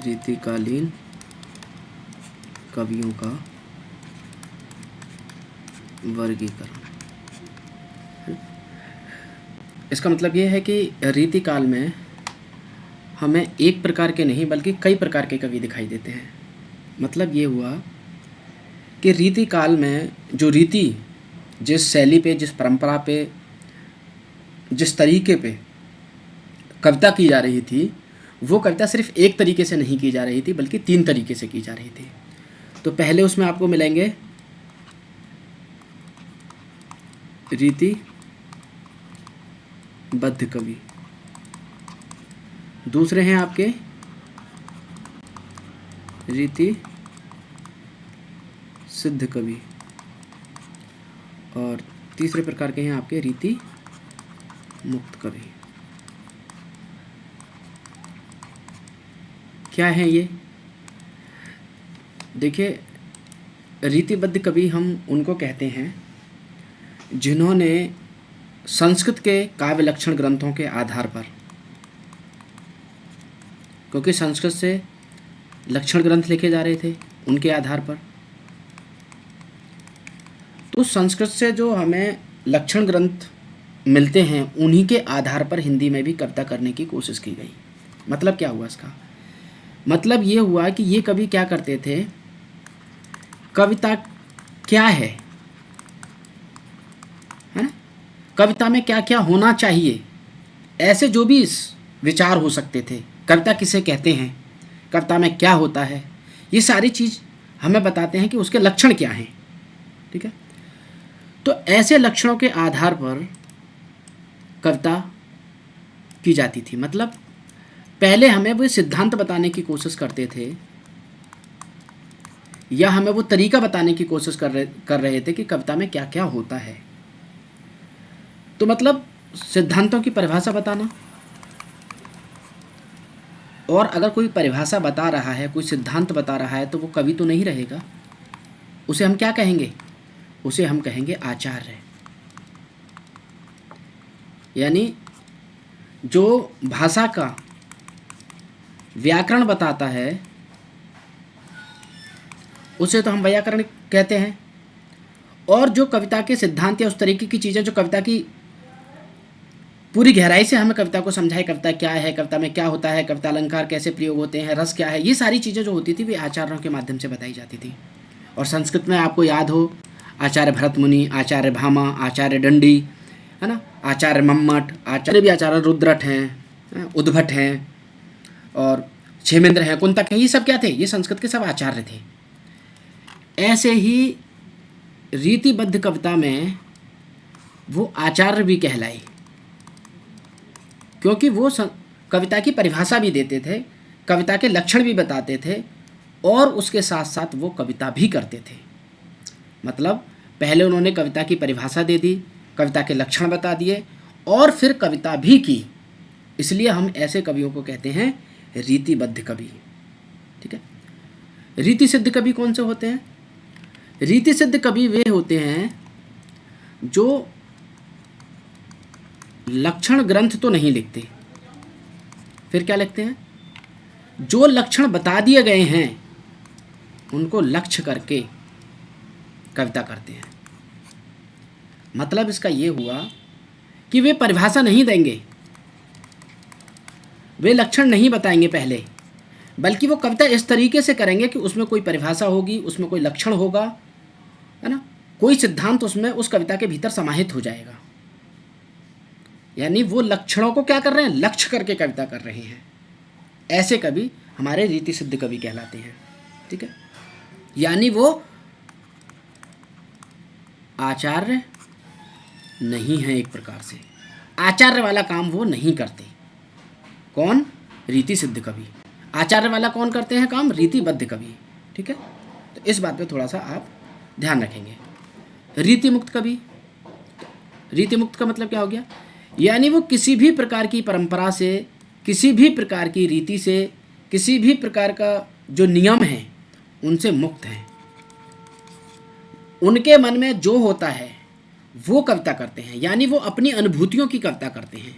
रीतिकालीन कवियों का वर्गीकरण। इसका मतलब ये है कि रीतिकाल में हमें एक प्रकार के नहीं बल्कि कई प्रकार के कवि दिखाई देते हैं। मतलब ये हुआ कि रीतिकाल में जो रीति, जिस शैली पे, जिस परंपरा पे, जिस तरीके पे कविता की जा रही थी, वो कविता सिर्फ एक तरीके से नहीं की जा रही थी बल्कि 3 तरीके से की जा रही थी। तो पहले उसमें आपको मिलेंगे रीतिबद्ध कवि, दूसरे हैं आपके रीति सिद्ध कवि, और तीसरे प्रकार के हैं आपके रीति मुक्त कवि। क्या है ये? देखिए, रीतिबद्ध कवि हम उनको कहते हैं जिन्होंने संस्कृत के काव्य लक्षण ग्रंथों के आधार पर, क्योंकि संस्कृत से लक्षण ग्रंथ लिखे जा रहे थे, उनके आधार पर, तो संस्कृत से जो हमें लक्षण ग्रंथ मिलते हैं उन्हीं के आधार पर हिंदी में भी कविता करने की कोशिश की गई। मतलब क्या हुआ इसका? मतलब ये हुआ कि ये कवि क्या करते थे, कविता क्या है ना, कविता में क्या क्या होना चाहिए, ऐसे जो भी विचार हो सकते थे, कविता किसे कहते हैं, कविता में क्या होता है, ये सारी चीज़ हमें बताते हैं कि उसके लक्षण क्या हैं। ठीक है, तो ऐसे लक्षणों के आधार पर कविता की जाती थी। मतलब पहले हमें वो सिद्धांत बताने की कोशिश करते थे या हमें वो तरीका बताने की कोशिश कर रहे थे कि कविता में क्या क्या होता है। तो मतलब सिद्धांतों की परिभाषा बताना, और अगर कोई परिभाषा बता रहा है, कोई सिद्धांत बता रहा है, तो वो कवि तो नहीं रहेगा, उसे हम क्या कहेंगे? उसे हम कहेंगे आचार्य। यानी जो भाषा का व्याकरण बताता है उसे तो हम व्याकरण कहते हैं, और जो कविता के सिद्धांत या उस तरीके की चीज़ें जो कविता की पूरी गहराई से हमें कविता को समझाए, कविता क्या है, कविता में क्या होता है, कविता अलंकार कैसे प्रयोग होते हैं, रस क्या है, ये सारी चीज़ें जो होती थी वे आचार्यों के माध्यम से बताई जाती थी। और संस्कृत में आपको याद हो, आचार्य भरत मुनि, आचार्य भामा, आचार्य दंडी, है ना, आचार्य मम्मट, आचार्य रुद्रट हैं, उद्भट हैं, और क्षेमेंद्र हैं, कुंतक हैं, ये सब क्या थे? ये संस्कृत के सब आचार्य थे। ऐसे ही रीतिबद्ध कविता में वो आचार्य भी कहलाए, क्योंकि वो कविता की परिभाषा भी देते थे, कविता के लक्षण भी बताते थे, और उसके साथ साथ वो कविता भी करते थे। मतलब पहले उन्होंने कविता की परिभाषा दे दी, कविता के लक्षण बता दिए, और फिर कविता भी की। इसलिए हम ऐसे कवियों को कहते हैं रीतिबद्ध कवि। ठीक है। रीति सिद्ध कवि कौन से होते हैं? रीति सिद्ध कवि वे होते हैं जो लक्षण ग्रंथ तो नहीं लिखते, फिर क्या लिखते हैं? जो लक्षण बता दिए गए हैं उनको लक्ष्य करके कविता करते हैं। मतलब इसका ये हुआ कि वे परिभाषा नहीं देंगे, वे लक्षण नहीं बताएंगे पहले, बल्कि वो कविता इस तरीके से करेंगे कि उसमें कोई परिभाषा होगी, उसमें कोई लक्षण होगा, है ना, कोई सिद्धांत उसमें उस कविता के भीतर समाहित हो जाएगा। यानी वो लक्षणों को क्या कर रहे हैं? लक्ष्य करके कविता कर रहे हैं। ऐसे कवि हमारे रीति सिद्ध कवि कहलाते हैं। ठीक है। यानी वो आचार्य नहीं है, एक प्रकार से आचार्य वाला काम वो नहीं करते। कौन? रीति सिद्ध कवि। आचार्य वाला कौन करते हैं काम? रीतिबद्ध कवि। ठीक है। तो इस बात पे थोड़ा सा आप ध्यान रखेंगे। रीति मुक्त कवि, रीति मुक्त का मतलब क्या हो गया? यानी वो किसी भी प्रकार की परंपरा से, किसी भी प्रकार की रीति से, किसी भी प्रकार का जो नियम है उनसे मुक्त हैं। उनके मन में जो होता है वो कविता करते हैं। यानी वो अपनी अनुभूतियों की कविता करते हैं।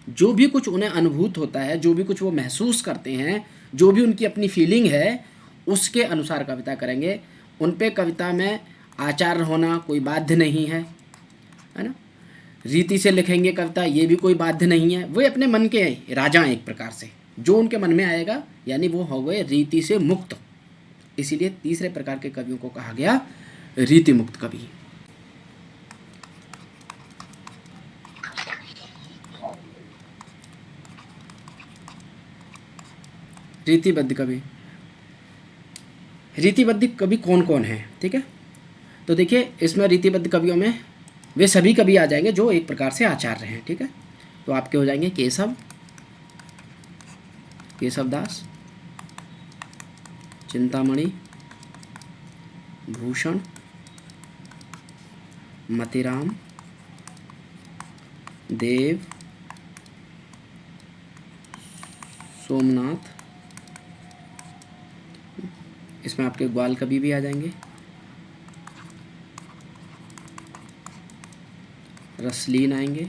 जो भी कुछ उन्हें अनुभूत होता है, जो भी कुछ वो महसूस करते हैं, जो भी उनकी अपनी फीलिंग है उसके अनुसार कविता करेंगे। उन पे कविता में आचार होना कोई बाध्य नहीं है ना। रीति से लिखेंगे कविता, ये भी कोई बाध्य नहीं है। वे अपने मन के राजा हैं एक प्रकार से, जो उनके मन में आएगा, यानी वो हो गए रीति से मुक्त। इसीलिए तीसरे प्रकार के कवियों को कहा गया रीति मुक्त कवि। रीतिबद्ध कवि, रीतिबद्ध कवि कौन कौन है, ठीक है। तो देखिए इसमें रीतिबद्ध कवियों में वे सभी कवि आ जाएंगे जो एक प्रकार से आचार्य हैं, ठीक है। तो आपके हो जाएंगे केशव दास, चिंतामणि, भूषण, मतिराम, देव, सोमनाथ, इसमें आपके ग्वाल कवि भी आ जाएंगे, रसलीन आएंगे,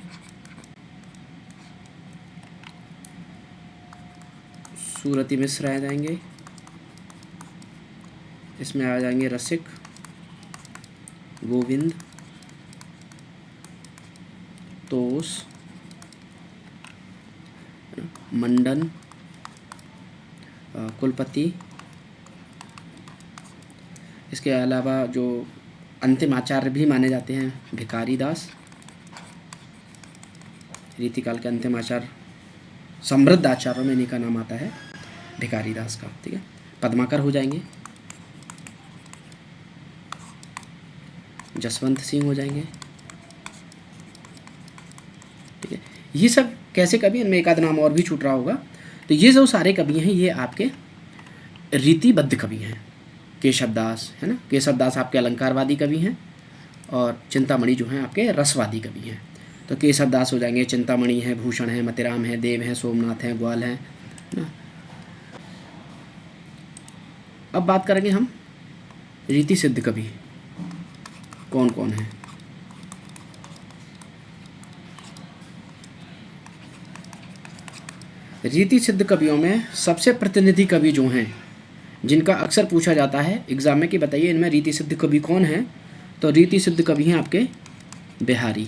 सूरती मिश्र आ जाएंगे, इसमें आ जाएंगे रसिक, गोविंद, तोस, मंडन, कुलपति। इसके अलावा जो अंतिम आचार्य भी माने जाते हैं भिखारी दास, रीतिकाल के अंतिम आचार्य, समृद्ध आचार्यों में इन्हीं का नाम आता है भिखारी दास का, ठीक है। पद्माकर हो जाएंगे, जसवंत सिंह हो जाएंगे, ठीक है। ये सब कैसे कवि, इनमें एक आध नाम और भी छूट रहा होगा। तो ये जो सारे कवि हैं ये आपके रीतिबद्ध कवि हैं। केशव दास है ना, केशव दास आपके अलंकारवादी कवि हैं, और चिंतामणि जो हैं आपके रसवादी कवि हैं। तो केशव दास हो जाएंगे, चिंतामणि है, भूषण है, मतिराम है, देव है, सोमनाथ है, ग्वाल है ना। अब बात करेंगे हम रीति सिद्ध कवि कौन कौन है। रीति सिद्ध कवियों में सबसे प्रतिनिधि कवि जो हैं, जिनका अक्सर पूछा जाता है एग्जाम में कि बताइए इनमें रीति सिद्ध कवि कौन है, तो रीति सिद्ध कवि हैं आपके बिहारी,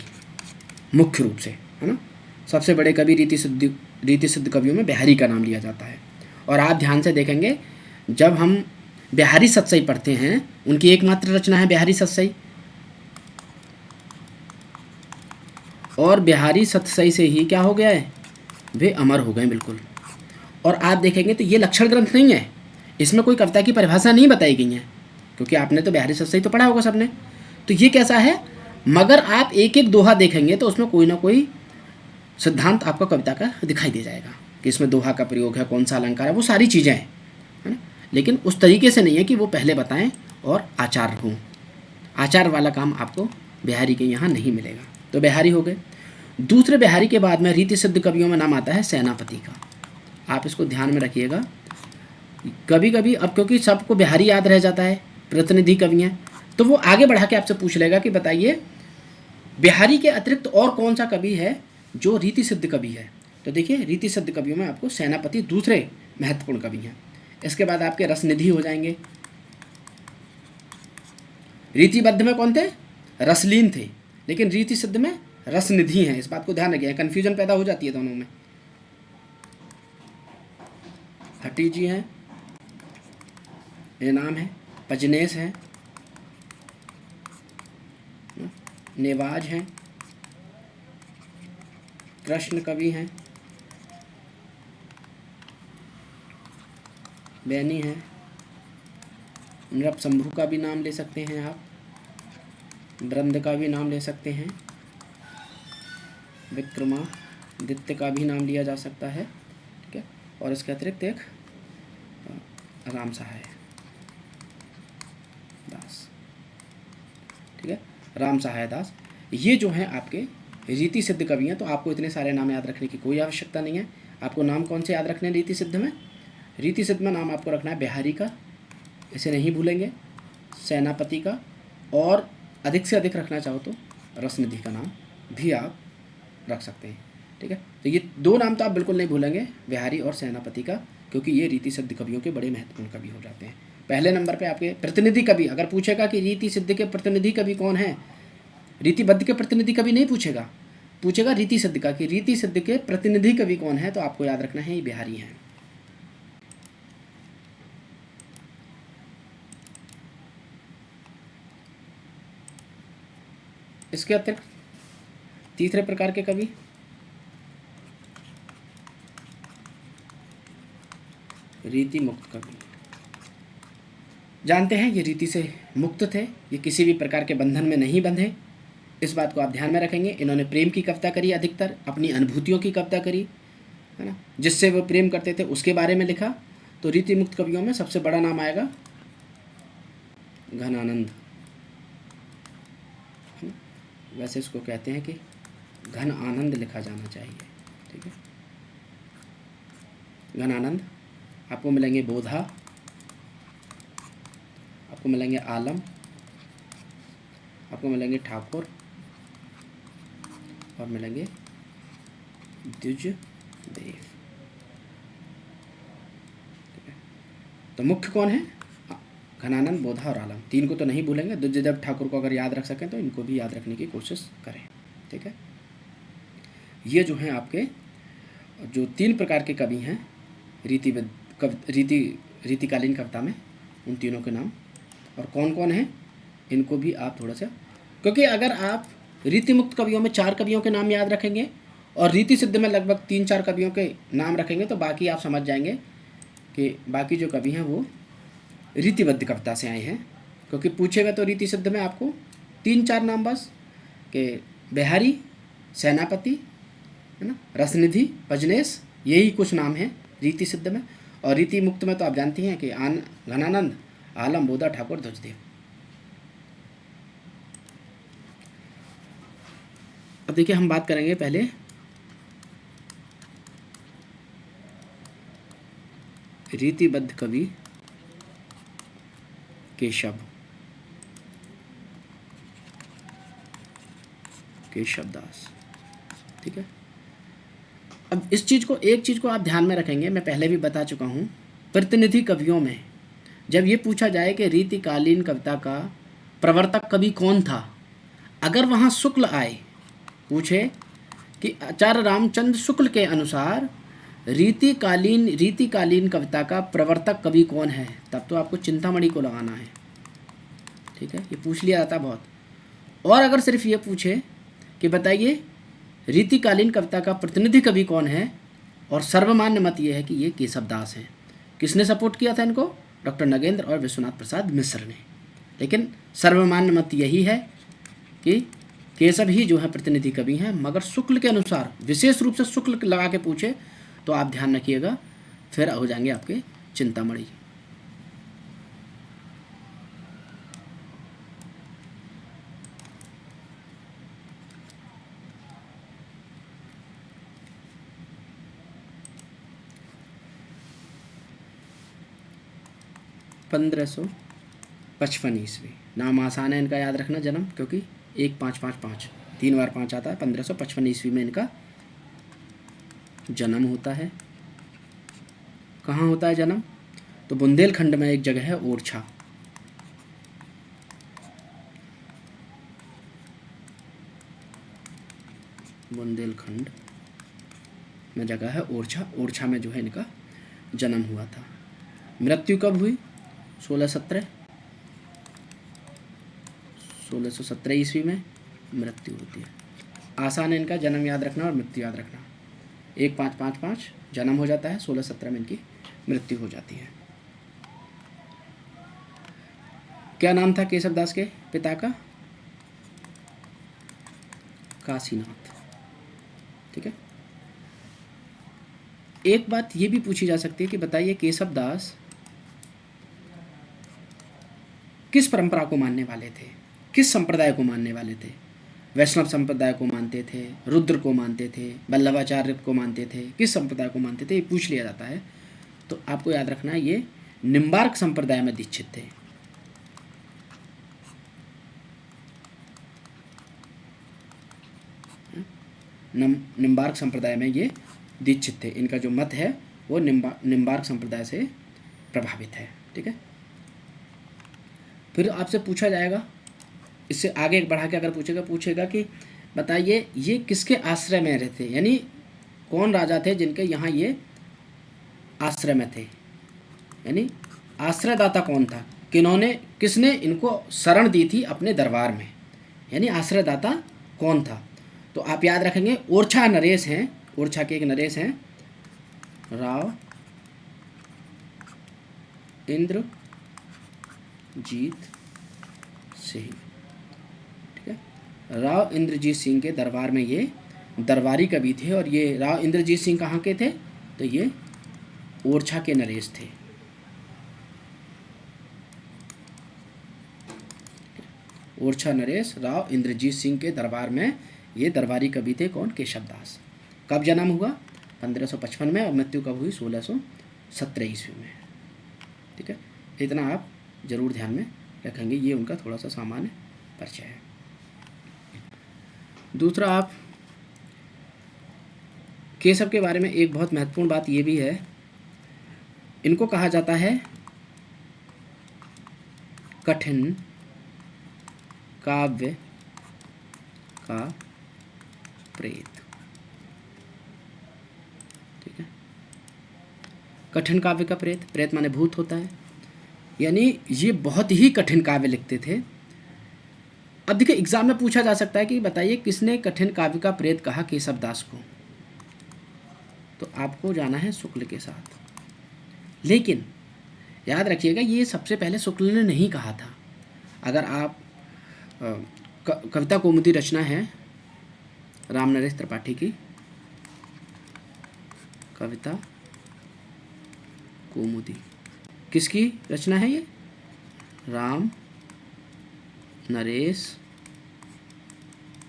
मुख्य रूप से, है ना। सबसे बड़े कवि रीति सिद्ध कवियों में बिहारी का नाम लिया जाता है। और आप ध्यान से देखेंगे जब हम बिहारी सतसई पढ़ते हैं, उनकी एकमात्र रचना है बिहारी सतसई, और बिहारी सतसई से ही क्या हो गया है, वे अमर हो गए बिल्कुल। और आप देखेंगे तो ये लक्षण ग्रंथ नहीं है, इसमें कोई कविता की परिभाषा नहीं बताई गई है, क्योंकि आपने तो बिहारी सतसई तो पढ़ा होगा सबने। तो ये कैसा है, मगर आप एक एक दोहा देखेंगे तो उसमें कोई ना कोई सिद्धांत आपको कविता का दिखाई दे जाएगा कि इसमें दोहा का प्रयोग है, कौन सा अलंकार है, वो सारी चीज़ें हैं, है ना। लेकिन उस तरीके से नहीं है कि वो पहले बताएं और आचार हों। आचार वाला काम आपको बिहारी के यहाँ नहीं मिलेगा। तो बिहारी हो गए। दूसरे बिहारी के बाद में रीति सिद्ध कवियों में नाम आता है सेनापति का। आप इसको ध्यान में रखिएगा। कभी कभी अब क्योंकि सबको बिहारी याद रह जाता है, प्रतिनिधि कवि हैं, तो वो आगे बढ़ा के आपसे पूछ लेगा कि बताइए बिहारी के अतिरिक्त और कौन सा कवि है जो रीति सिद्ध कवि है। तो देखिए रीति सिद्ध कवियों में आपको सेनापति दूसरे महत्वपूर्ण कवि हैं। इसके बाद आपके रसनिधि हो जाएंगे। रीतिबद्ध में कौन थे, रसलीन थे, लेकिन रीति सिद्ध में रसनिधि हैं। इस बात को ध्यान रखिए, कन्फ्यूजन पैदा हो जाती है दोनों में। हटी जी हैं, ये नाम है, पजनेस है, नेवाज हैं, कृष्ण कवि हैं, बैनी हैं, नृपशंभु का भी नाम ले सकते हैं आप, ब्रंद का भी नाम ले सकते हैं, विक्रमादित्य का भी नाम लिया जा सकता है, ठीक है। और इसके अतिरिक्त एक राम सहाय दास, ठीक है, राम सहाय दास। ये जो हैं आपके रीति सिद्ध कवि हैं। तो आपको इतने सारे नाम याद रखने की कोई आवश्यकता नहीं है। आपको नाम कौन से याद रखने हैं रीति सिद्ध में? रीति सिद्ध में नाम आपको रखना है बिहारी का, इसे नहीं भूलेंगे, सेनापति का, और अधिक से अधिक रखना चाहो तो रसनिधि का नाम भी आप रख सकते हैं, ठीक है। तो ये दो नाम तो आप बिल्कुल नहीं भूलेंगे, बिहारी और सेनापति का। क्योंकि ये रीति सिद्ध कवियों के बड़े महत्वपूर्ण कवि हो जाते हैं। पहले नंबर पे आपके प्रतिनिधि कवि, अगर पूछेगा कि रीति सिद्ध के प्रतिनिधि कवि कौन है, रीतिबद्ध के प्रतिनिधि कवि नहीं पूछेगा, पूछेगा रीति सिद्ध का कि रीति सिद्ध के प्रतिनिधि कवि कौन है, तो आपको याद रखना है ये बिहारी हैं। इसके अतिरिक्त तीसरे प्रकार के कवि रीति मुक्त कवि। जानते हैं ये रीति से मुक्त थे, ये किसी भी प्रकार के बंधन में नहीं बंधे, इस बात को आप ध्यान में रखेंगे। इन्होंने प्रेम की कविता करी, अधिकतर अपनी अनुभूतियों की कविता करी, है ना, जिससे वो प्रेम करते थे उसके बारे में लिखा। तो रीति मुक्त कवियों में सबसे बड़ा नाम आएगा घनानंद। वैसे इसको कहते हैं कि घन आनंद लिखा जाना चाहिए, ठीक है। घनानंद। आपको मिलेंगे बोधा, आपको मिलेंगे आलम, आपको मिलेंगे ठाकुर और मिलेंगे द्विज देव। तो मुख्य कौन है? घनानंद, बोधा और आलम। तीन को तो नहीं भूलेंगे। द्विजदेव ठाकुर को अगर याद रख सकें तो इनको भी याद रखने की कोशिश करें, ठीक है। ये जो हैं आपके जो तीन प्रकार के कवि हैं रीतिकालीन कविता में, उन तीनों के नाम और कौन कौन है इनको भी आप थोड़ा सा, क्योंकि अगर आप रीति मुक्त कवियों में 4 कवियों के नाम याद रखेंगे और रीति सिद्ध में लगभग 3-4 कवियों के नाम रखेंगे तो बाकी आप समझ जाएंगे कि बाकी जो कवि हैं वो रीतिबद्ध कविता से आए हैं। क्योंकि पूछेगा तो रीति सिद्ध में आपको 3-4 नाम बस, कि बिहारी, सेनापति, है ना, रसनिधि, पजनेश, यही कुछ नाम हैं रीति सिद्ध में। और रीति मुक्त में तो आप जानती हैं कि घनानंद, आलम, बोधा, ठाकुर, ध्वजदेव। अब देखिए हम बात करेंगे पहले रीतिबद्ध कवि केशवदास, ठीक है। अब इस चीज़ को, एक चीज़ को आप ध्यान में रखेंगे, मैं पहले भी बता चुका हूँ, प्रतिनिधि कवियों में जब ये पूछा जाए कि रीतिकालीन कविता का प्रवर्तक कवि कौन था, अगर वहाँ शुक्ल आए, पूछे कि आचार्य रामचंद्र शुक्ल के अनुसार रीतिकालीन कविता का प्रवर्तक कवि कौन है, तब तो आपको चिंतामणि को लगाना है, ठीक है। ये पूछ लिया जाता बहुत। और अगर सिर्फ ये पूछे कि बताइए रीतिकालीन कविता का प्रतिनिधि कवि कौन है, और सर्वमान्य मत ये है कि ये केशवदास हैं। किसने सपोर्ट किया था इनको? डॉक्टर नगेंद्र और विश्वनाथ प्रसाद मिश्र ने। लेकिन सर्वमान्य मत यही है कि केशव ही जो है प्रतिनिधि कवि हैं, मगर शुक्ल के अनुसार, विशेष रूप से शुक्ल लगा के पूछे तो आप ध्यान रखिएगा, फिर हो जाएंगे आपके चिंतामणि। पंद्रह 55 ईस्वी। नाम आसान है इनका याद रखना, जन्म, क्योंकि 1555 3 बार 5 आता है। 1555 ईस्वी में इनका जन्म होता है। कहाँ होता है जन्म? तो बुंदेलखंड में एक जगह है ओरछा, बुंदेलखंड में जगह है ओरछा। ओरछा में जो है इनका जन्म हुआ था। मृत्यु कब हुई? 1617 ईस्वी में मृत्यु होती है। आसान है इनका जन्म याद रखना और मृत्यु याद रखना। 1555 जन्म हो जाता है, 1617 में इनकी मृत्यु हो जाती है। क्या नाम था केशवदास के पिता का? काशीनाथ, ठीक है। एक बात ये भी पूछी जा सकती है कि बताइए केशवदास किस परंपरा को मानने वाले थे, किस संप्रदाय को मानने वाले थे? वैष्णव संप्रदाय को मानते थे, रुद्र को मानते थे, वल्लभाचार्य को मानते थे, किस संप्रदाय को मानते थे, ये पूछ लिया जाता है। तो आपको याद रखना है ये निम्बार्क संप्रदाय में दीक्षित थे। निम्बार्क संप्रदाय में ये दीक्षित थे। इनका जो मत है वो निम्बार्क संप्रदाय से प्रभावित है। ठीक है, फिर आपसे पूछा जाएगा, इससे आगे बढ़ा के अगर पूछेगा कि बताइए ये किसके आश्रय में रहते, यानी कौन राजा थे जिनके यहाँ ये आश्रय में थे, यानी आश्रयदाता कौन था, किसने इनको शरण दी थी अपने दरबार में, यानी आश्रयदाता कौन था। तो आप याद रखेंगे ओरछा नरेश हैं, ओरछा के एक नरेश हैं राव इंद्रजीत सिंह। ठीक है, राव इंद्रजीत सिंह के दरबार में ये दरबारी कवि थे, और ये राव इंद्रजीत सिंह कहाँ के थे, तो ये ओरछा के नरेश थे। ओरछा नरेश राव इंद्रजीत सिंह के दरबार में ये दरबारी कवि थे। कौन, केशव दास। कब जन्म हुआ, 1555 में, और मृत्यु कब हुई, 1617 ईस्वी में। ठीक है, इतना आप जरूर ध्यान में रखेंगे, ये उनका थोड़ा सा सामान्य परिचय है। दूसरा, आप केशव के बारे में एक बहुत महत्वपूर्ण बात ये भी है, इनको कहा जाता है कठिन काव्य का प्रेत। ठीक है, कठिन काव्य का प्रेत, प्रेत माने भूत होता है, यानी ये बहुत ही कठिन काव्य लिखते थे। अब देखिए एग्जाम में पूछा जा सकता है कि बताइए किसने कठिन काव्य का प्रेत कहा केशव दास को, तो आपको जाना है शुक्ल के साथ। लेकिन याद रखिएगा ये सबसे पहले शुक्ल ने नहीं कहा था। अगर आप कविता कौमुदी रचना है राम नरेश त्रिपाठी की, कविता कौमुदी किसकी रचना है ये, राम नरेश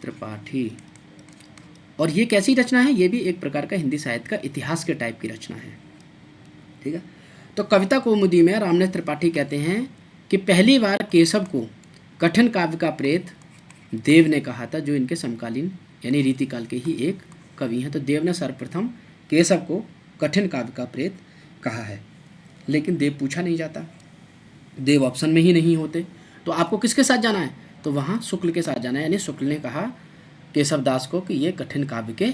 त्रिपाठी। और ये कैसी रचना है, ये भी एक प्रकार का हिंदी साहित्य का इतिहास के टाइप की रचना है। ठीक है, तो कविता कौमुदी में रामनरेश त्रिपाठी कहते हैं कि पहली बार केशव को कठिन काव्य का प्रेत देव ने कहा था, जो इनके समकालीन यानी रीतिकाल के ही एक कवि हैं। तो देव ने सर्वप्रथम केशव को कठिन काव्य का प्रेत कहा है, लेकिन देव पूछा नहीं जाता, देव ऑप्शन में ही नहीं होते। तो आपको किसके साथ जाना है, तो वहाँ शुक्ल के साथ जाना है, यानी शुक्ल ने कहा केशव दास को कि ये कठिन काव्य के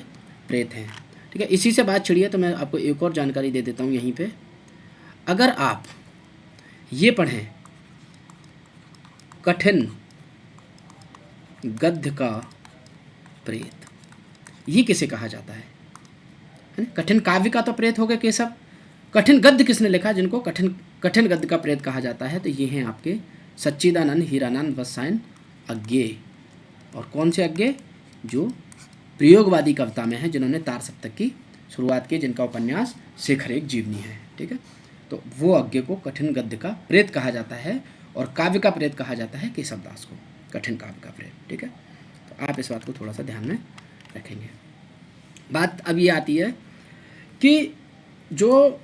प्रेत हैं। ठीक है, इसी से बात छिड़ी है, तो मैं आपको एक और जानकारी दे देता हूँ यहीं पे। अगर आप ये पढ़ें कठिन गद्य का प्रेत, ये किसे कहा जाता है, कठिन काव्य का तो प्रेत हो गया केशव, कठिन गद्य किसने लिखा जिनको कठिन गद्य का प्रेत कहा जाता है, तो ये हैं आपके सच्चिदानंद हीरानंद वत्सायन अज्ञेय। और कौन से अज्ञेय, जो प्रयोगवादी कविता में है, जिन्होंने तार सप्तक की शुरुआत की, जिनका उपन्यास शेखर एक जीवनी है। ठीक है, तो वो अज्ञेय को कठिन गद्य का प्रेत कहा जाता है, और काव्य का प्रेत कहा जाता है केशव दास को, कठिन काव्य का प्रेत। ठीक है, तो आप इस बात को थोड़ा सा ध्यान में रखेंगे। बात अब ये आती है कि जो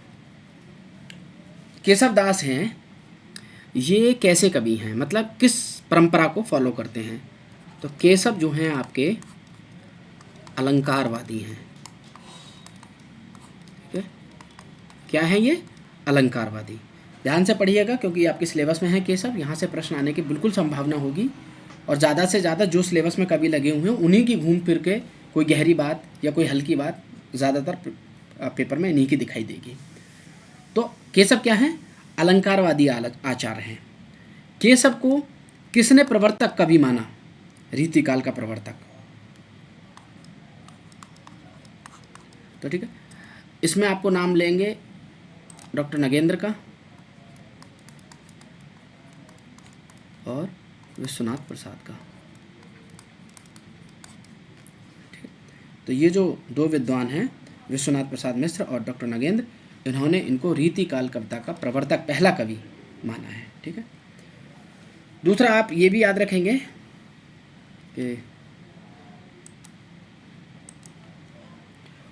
केशव दास हैं ये कैसे कवि हैं, मतलब किस परंपरा को फॉलो करते हैं। तो केशव जो हैं आपके अलंकारवादी हैं। ठीक है, क्या है ये, अलंकारवादी। ध्यान से पढ़िएगा क्योंकि आपके सिलेबस में है केशव, यहाँ से प्रश्न आने की बिल्कुल संभावना होगी, और ज़्यादा से ज़्यादा जो सिलेबस में कवि लगे हुए हैं उन्हीं की घूम फिर के कोई गहरी बात या कोई हल्की बात ज़्यादातर पेपर में इन्हीं की दिखाई देगी। तो केशव क्या है, अलंकारवादी आचार्य हैं। केशव को किसने प्रवर्तक कवि माना, रीतिकाल का प्रवर्तक। तो ठीक है, इसमें आपको नाम लेंगे डॉक्टर नगेंद्र का और विश्वनाथ प्रसाद का। ठीक है, तो ये जो दो विद्वान हैं विश्वनाथ प्रसाद मिश्र और डॉक्टर नगेंद्र, इन्होंने इनको रीतिकाल कविता का प्रवर्तक पहला कवि माना है। ठीक है, दूसरा आप ये भी याद रखेंगे कि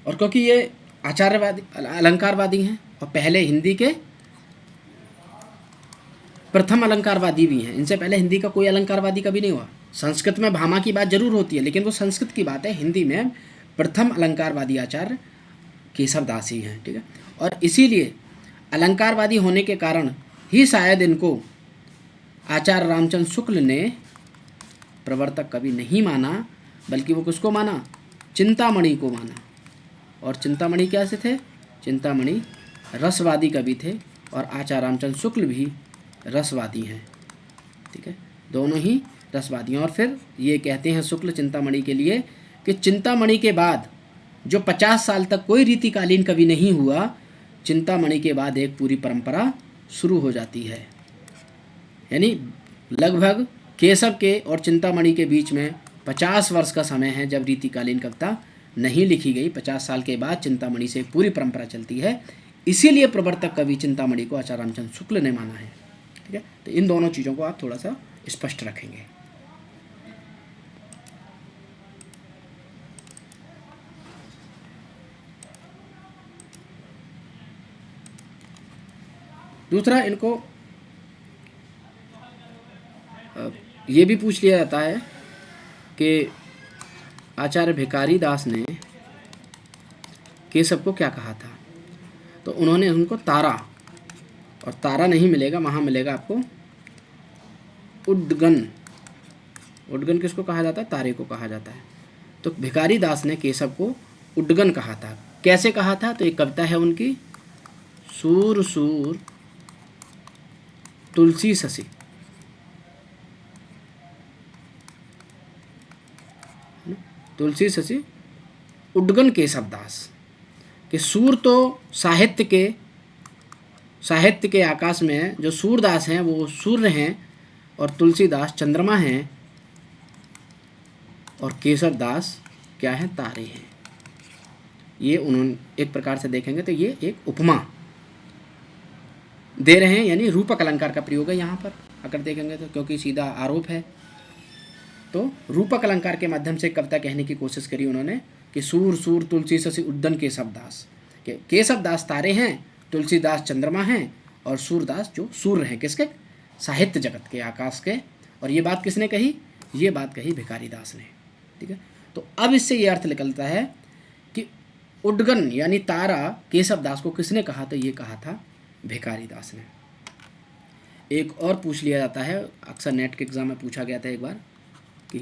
और क्योंकि ये आचार्यवादी अलंकारवादी हैं और पहले हिंदी के प्रथम अलंकारवादी भी हैं, इनसे पहले हिंदी का कोई अलंकारवादी कभी नहीं हुआ। संस्कृत में भामा की बात जरूर होती है, लेकिन वो संस्कृत की बात है, हिंदी में प्रथम अलंकारवादी आचार्य केशव दास ही हैं, ठीक है। और इसीलिए अलंकारवादी होने के कारण ही शायद इनको आचार्य रामचंद्र शुक्ल ने प्रवर्तक कवि नहीं माना, बल्कि वो किसको माना, चिंतामणि को माना। और चिंतामणि कैसे थे, चिंतामणि रसवादी कवि थे और आचार्य रामचंद्र शुक्ल भी रसवादी हैं, ठीक है, दोनों ही रसवादी हैं। और फिर ये कहते हैं शुक्ल चिंतामणि के लिए कि चिंतामणि के बाद जो 50 साल तक कोई रीतिकालीन कवि नहीं हुआ, चिंतामणि के बाद एक पूरी परंपरा शुरू हो जाती है। यानी लगभग केशव के और चिंतामणि के बीच में 50 वर्ष का समय है जब रीतिकालीन कविता नहीं लिखी गई। 50 साल के बाद चिंतामणि से पूरी परंपरा चलती है। इसीलिए प्रवर्तक कवि चिंतामणि को आचार्य रामचंद्र शुक्ल ने माना है, ठीक है। तो इन दोनों चीज़ों को आप थोड़ा सा स्पष्ट रखेंगे। दूसरा, इनको ये भी पूछ लिया जाता है कि आचार्य भिखारी दास ने केशव को क्या कहा था। तो उन्होंने उनको तारा, और तारा नहीं मिलेगा, वहाँ मिलेगा आपको उड्डगन। उड्डगन किसको कहा जाता है, तारे को कहा जाता है। तो भिखारी दास ने केशव को उड्डगन कहा था। कैसे कहा था, तो एक कविता है उनकी, सूर सूर तुलसी शशि, तुलसी शशि उड्डगन केशव दास। कि सूर तो साहित्य के आकाश में है, जो सूरदास हैं वो सूर्य हैं, और तुलसीदास चंद्रमा हैं, और केशव दास क्या हैं, तारे हैं। ये उन्होंने एक प्रकार से देखेंगे तो ये एक उपमा दे रहे हैं, यानी रूपक अलंकार का प्रयोग है यहाँ पर अगर देखेंगे तो, क्योंकि सीधा आरोप है। तो रूपक अलंकार के माध्यम से कविता कहने की कोशिश करी उन्होंने कि सूर सूर तुलसी शशि उड्डन केशव दास। केशव दास तारे हैं, तुलसीदास चंद्रमा हैं, और सूरदास जो सूर्य हैं, किसके, साहित्य जगत के, आकाश के। और ये बात किसने कही, ये बात कही भिखारी दास ने, ठीक है। तो अब इससे ये अर्थ निकलता है कि उड्डगन यानी तारा केशव दास को किसने कहा, तो ये कहा था भिखारी दास ने। एक और पूछ लिया जाता है, अक्सर नेट के एग्जाम में पूछा गया था एक बार, कि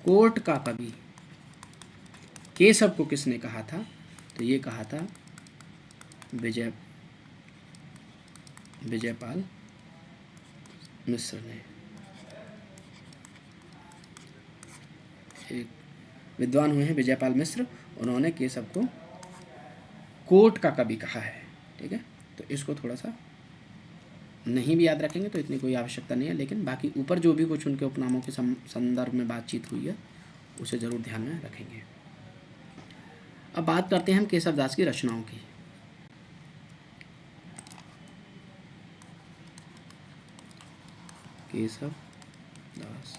कोर्ट का कवि केशव को किसने कहा था, तो ये कहा था विजयपाल मिश्र ने। एक विद्वान हुए हैं विजयपाल मिश्र, उन्होंने केशव को कोर्ट का कवि कहा है, ठीक है। तो इसको थोड़ा सा नहीं भी याद रखेंगे तो इतनी कोई आवश्यकता नहीं है, लेकिन बाकी ऊपर जो भी कुछ उनके उपनामों के संदर्भ में बातचीत हुई है उसे ज़रूर ध्यान में रखेंगे। अब बात करते हैं हम केशव दास की रचनाओं की। केशव दास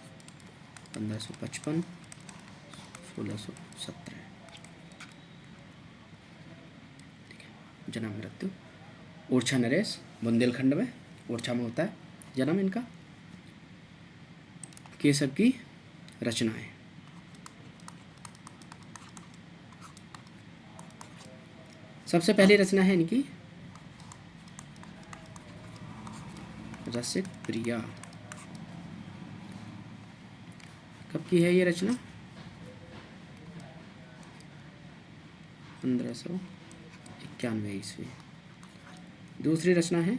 1555 1617, ठीक है। जन्म मृत्यु ओरछा नरेश, बुंदेलखंड में, ओरछा में होता है जन्म इनका। केशव की रचनाएं, सबसे पहली रचना है इनकी रसिक प्रिया। कब की है ये रचना, 1591 ईस्वी। दूसरी रचना है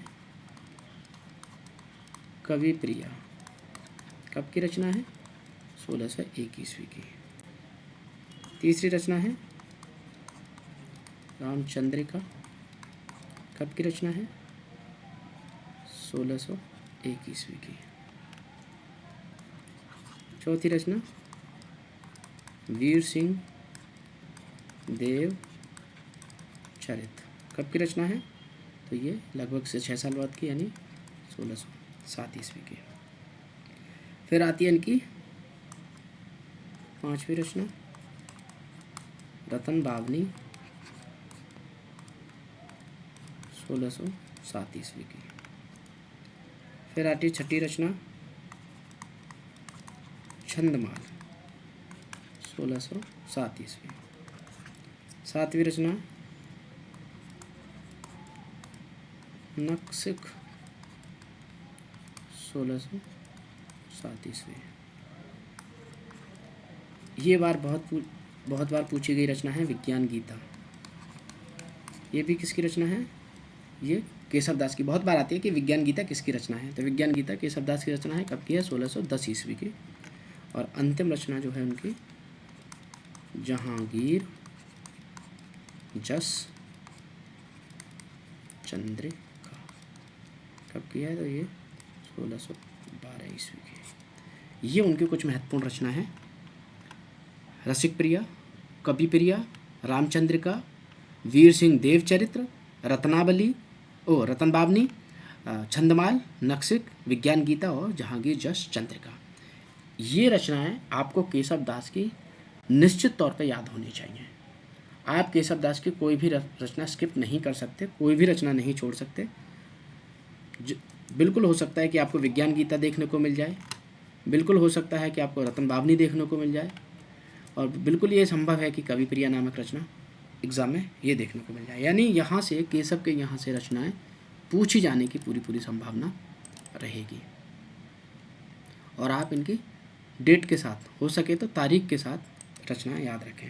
कवि प्रिया, कब की रचना है, 1601 ईस्वी की। तीसरी रचना है रामचंद्रिका, कब की रचना है, 1601 ईस्वी की। चौथी रचना वीर सिंह देव चरित, कब की रचना है, तो ये लगभग से 6 साल बाद की, यानी 1607 ईस्वी की। फिर आती है इनकी पांचवी रचना रतन बावनी, 1607 ईस्वी की। फिर आती है छठी रचना छंदमाल, 1607 ईस्वी। सातवीं रचना नक्सिक 1607 ईस्वी। ये बहुत बार पूछी गई रचना है विज्ञान गीता। ये भी किसकी रचना है? ये केशव दास की। बहुत बार आती है कि विज्ञान गीता किसकी रचना है, तो विज्ञान गीता केशव दास की रचना है। कब की है? 1610 ईस्वी की। और अंतिम रचना जो है उनकी जहांगीर जस चंद्रिका। कब किया है? तो ये 1612 ईस्वी की। ये उनकी कुछ महत्वपूर्ण रचना है। रसिक प्रिया, कवि प्रिया, रामचंद्रिका, वीर सिंह देवचरित्र, रत्नावली रतनबावनी, छंदमाल, नक्सिक, विज्ञान गीता और जहांगीर जस चंद्रिका। ये रचनाएं आपको केशव दास की निश्चित तौर पर याद होनी चाहिए। आप केशव दास की कोई भी रचना स्किप नहीं कर सकते, कोई भी रचना नहीं छोड़ सकते। बिल्कुल हो सकता है कि आपको विज्ञान गीता देखने को मिल जाए, बिल्कुल हो सकता है कि आपको रतनबावनी देखने को मिल जाए, और बिल्कुल ये संभव है कि कवि प्रिया नामक रचना एग्ज़ाम में ये देखने को मिल जाए। यानी यहाँ से केशव के यहाँ से रचनाएं पूछी जाने की पूरी संभावना रहेगी। और आप इनकी डेट के साथ, हो सके तो तारीख के साथ रचनाएं याद रखें।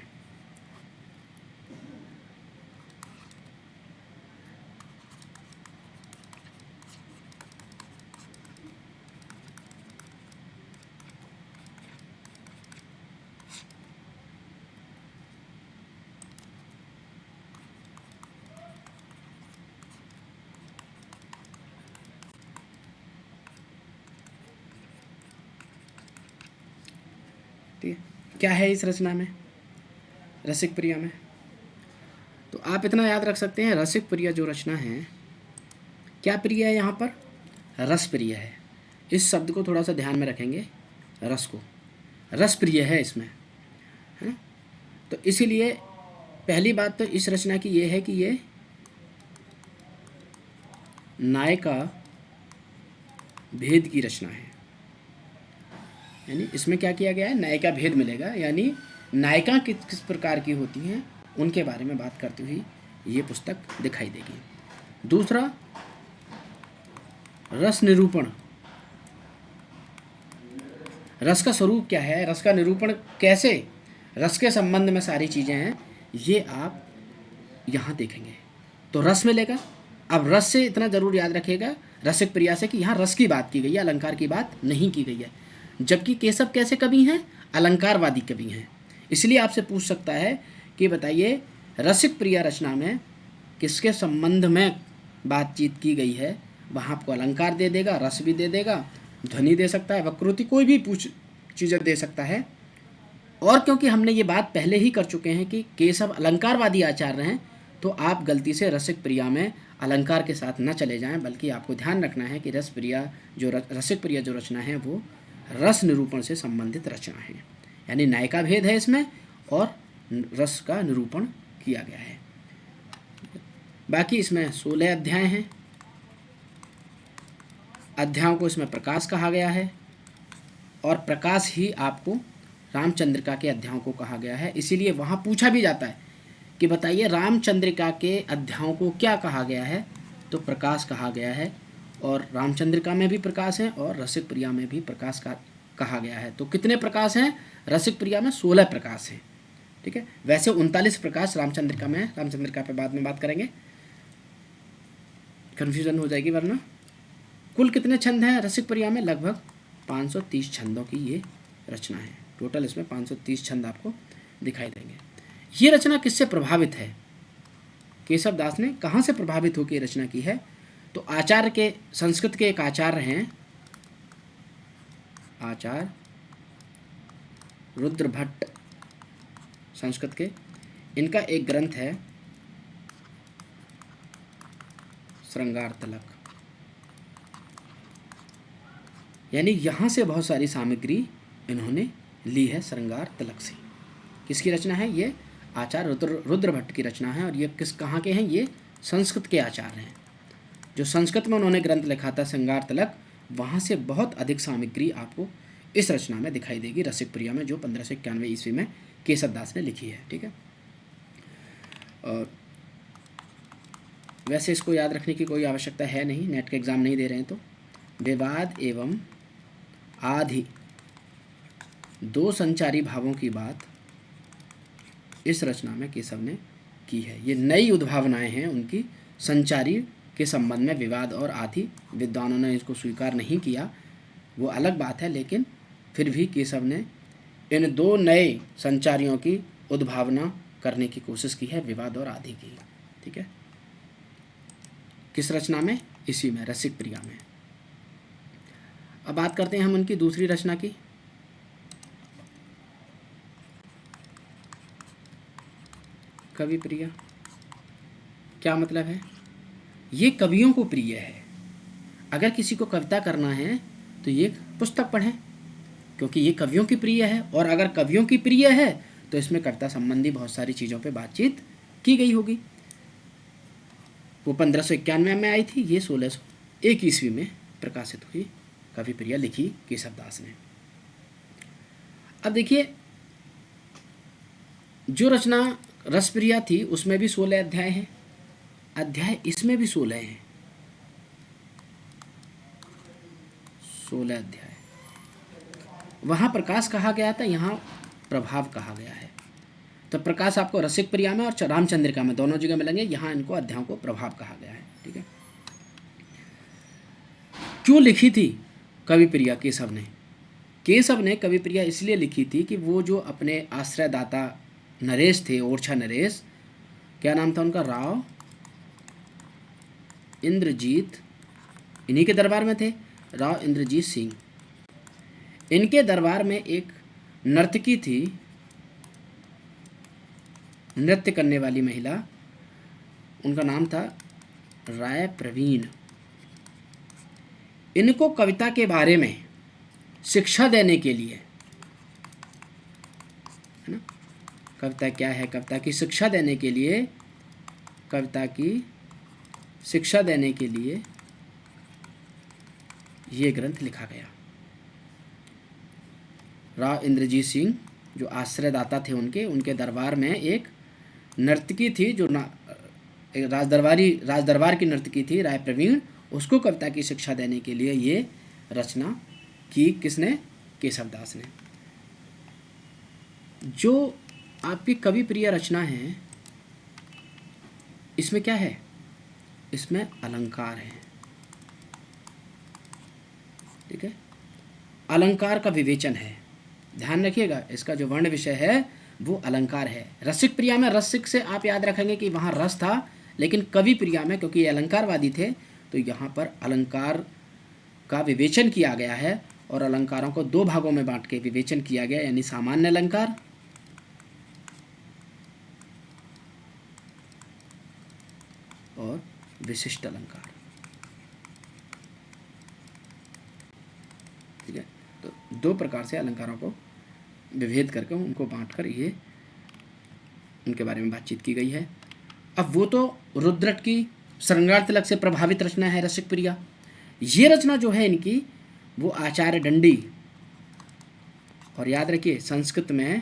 क्या है इस रचना में, रसिक प्रिया में? तो आप इतना याद रख सकते हैं, रसिक प्रिया जो रचना है, क्या प्रिय है यहाँ पर? रस प्रिय है। इस शब्द को थोड़ा सा ध्यान में रखेंगे, रस को, रस प्रिय है इसमें, है ना? तो इसीलिए पहली बात तो इस रचना की ये है कि ये नायिका भेद की रचना है। यानी इसमें क्या किया गया है? नायिका भेद मिलेगा, यानी नायिका किस प्रकार की होती हैं उनके बारे में बात करती हुई ये पुस्तक दिखाई देगी। दूसरा, रस निरूपण। रस का स्वरूप क्या है, रस का निरूपण कैसे, रस के संबंध में सारी चीज़ें हैं, ये आप यहाँ देखेंगे तो रस मिलेगा। अब रस से इतना ज़रूर याद रखिएगा रसिक प्रिया से कि यहाँ रस की बात की गई है, अलंकार की बात नहीं की गई है। जबकि केशव कैसे कवि हैं? अलंकारवादी कवि हैं। इसलिए आपसे पूछ सकता है कि बताइए रसिक प्रिया रचना में किसके संबंध में बातचीत की गई है? वहाँ आपको अलंकार दे देगा, रस भी दे देगा, ध्वनि दे सकता है, वक्रोक्ति, कोई भी चीज़ें दे सकता है। और क्योंकि हमने ये बात पहले ही कर चुके हैं कि केशव अलंकारवादी आचार्य हैं, तो आप गलती से रसिक प्रिया में अलंकार के साथ न चले जाएं, बल्कि आपको ध्यान रखना है कि रसिक प्रिया जो रचना है वो रस निरूपण से संबंधित रचना है। यानी नायिका भेद है इसमें और रस का निरूपण किया गया है। बाकी इसमें 16 अध्याय हैं। अध्यायों को इसमें प्रकाश कहा गया है, और प्रकाश ही आपको रामचंद्रिका के अध्यायों को कहा गया है। इसीलिए वहाँ पूछा भी जाता है कि बताइए रामचंद्रिका के अध्यायों को क्या कहा गया है? तो प्रकाश कहा गया है, और रामचंद्रिका में भी प्रकाश है और रसिक प्रिया में भी प्रकाश का कहा गया है। तो कितने प्रकाश हैं? रसिक प्रिया में 16 प्रकाश हैं। ठीक है, वैसे 39 प्रकाश रामचंद्रिका में है। रामचंद्रिका पे बाद में बात करेंगे, कन्फ्यूजन हो जाएगी वरना। कुल कितने छंद हैं रसिक प्रिया में? लगभग 530 छंदों की ये रचना है। टोटल इसमें 530 छंद आपको दिखाई देंगे। ये रचना किससे प्रभावित है? केशव दास ने कहाँ से प्रभावित होकर रचना की है? तो आचार्य के, संस्कृत के एक आचार्य हैं, आचार्य रुद्र भट्ट, संस्कृत के, इनका एक ग्रंथ है श्रृंगार तलक। यानी यहाँ से बहुत सारी सामग्री इन्होंने ली है श्रृंगार तलक से। किसकी रचना है? ये आचार्य रुद्र भट्ट की रचना है। और ये कहाँ के हैं? ये संस्कृत के आचार्य हैं। जो संस्कृत में उन्होंने ग्रंथ लिखा था श्रृंगार तलक, वहाँ से बहुत अधिक सामग्री आपको इस रचना में दिखाई देगी, रसिक प्रिया में, जो 1591 ईस्वी में केशव दास ने लिखी है। ठीक है, और वैसे इसको याद रखने की कोई आवश्यकता है नहीं, नेट के एग्ज़ाम नहीं दे रहे हैं तो। विवाद एवं आधि दो संचारी भावों की बात इस रचना में केशव ने की है। ये नई उद्भावनाएं हैं उनकी संचारी के संबंध में। विवाद और आधि विद्वानों ने इसको स्वीकार नहीं किया, वो अलग बात है, लेकिन फिर भी केशव ने इन दो नए संचारियों की उद्भावना करने की कोशिश की है, विवाद और आधि की। ठीक है, किस रचना में? इसी में, रसिक प्रिया में। अब बात करते हैं हम उनकी दूसरी रचना की। कवि प्रिया क्या मतलब है? ये कवियों को प्रिय है। अगर किसी को कविता करना है तो ये पुस्तक पढ़ें, क्योंकि ये कवियों की प्रिय है। और अगर कवियों की प्रिय है तो इसमें कविता संबंधी बहुत सारी चीज़ों पे बातचीत की गई होगी। वो 1591 में आई थी, ये 1601 ईस्वी में प्रकाशित हुई। कवि प्रिया लिखी केशवदास ने। अब देखिए, जो रचना रसप्रिया थी उसमें भी 16 अध्याय हैं, अध्याय इसमें भी 16 हैं, 16 अध्याय। वहाँ प्रकाश कहा गया था, यहाँ प्रभाव कहा गया है। तो प्रकाश आपको रसिक प्रिया में और रामचंद्रिका में दोनों जगह मिलेंगे, यहाँ इनको अध्यायों को प्रभाव कहा गया है। ठीक है, क्यों लिखी थी कवि प्रिया केशव ने? केशव ने कवि प्रिया इसलिए लिखी थी कि वो जो अपने आश्रयदाता नरेश थे, ओरछा नरेश, क्या नाम था उनका? राव इंद्रजीत, इन्हीं के दरबार में थे, राव इंद्रजीत सिंह। इनके दरबार में एक नर्तकी थी, नृत्य करने वाली महिला, उनका नाम था राय प्रवीण। इनको कविता के बारे में शिक्षा देने के लिए, है ना, कविता क्या है, कविता की शिक्षा देने के लिए, कविता की शिक्षा देने के लिए ये ग्रंथ लिखा गया। राव इंद्रजीत सिंह जो आश्रयदाता थे उनके दरबार में एक नर्तकी थी जो राजदरबार की नर्तकी थी, राय प्रवीण। उसको कविता की शिक्षा देने के लिए ये रचना की किसने? केशवदास ने। जो आपकी कवि प्रिय रचना है, इसमें क्या है? इसमें अलंकार है। ठीक है, अलंकार का विवेचन है, ध्यान रखिएगा। इसका जो वर्ण विषय है वो अलंकार है। रसिक प्रिया में रसिक से आप याद रखेंगे कि वहाँ रस था, लेकिन कवि प्रिया में क्योंकि ये अलंकारवादी थे तो यहाँ पर अलंकार का विवेचन किया गया है। और अलंकारों को दो भागों में बांट के विवेचन किया गया, यानी सामान्य अलंकार और विशिष्ट अलंकार। ठीक है, तो दो प्रकार से अलंकारों को विभेद करके उनको बांटकर ये उनके बारे में बातचीत की गई है। अब वो तो रुद्रट की श्रृंगार तिलक से प्रभावित रचना है रसिक प्रिया। ये रचना जो है इनकी वो आचार्य दंडी, और याद रखिए संस्कृत में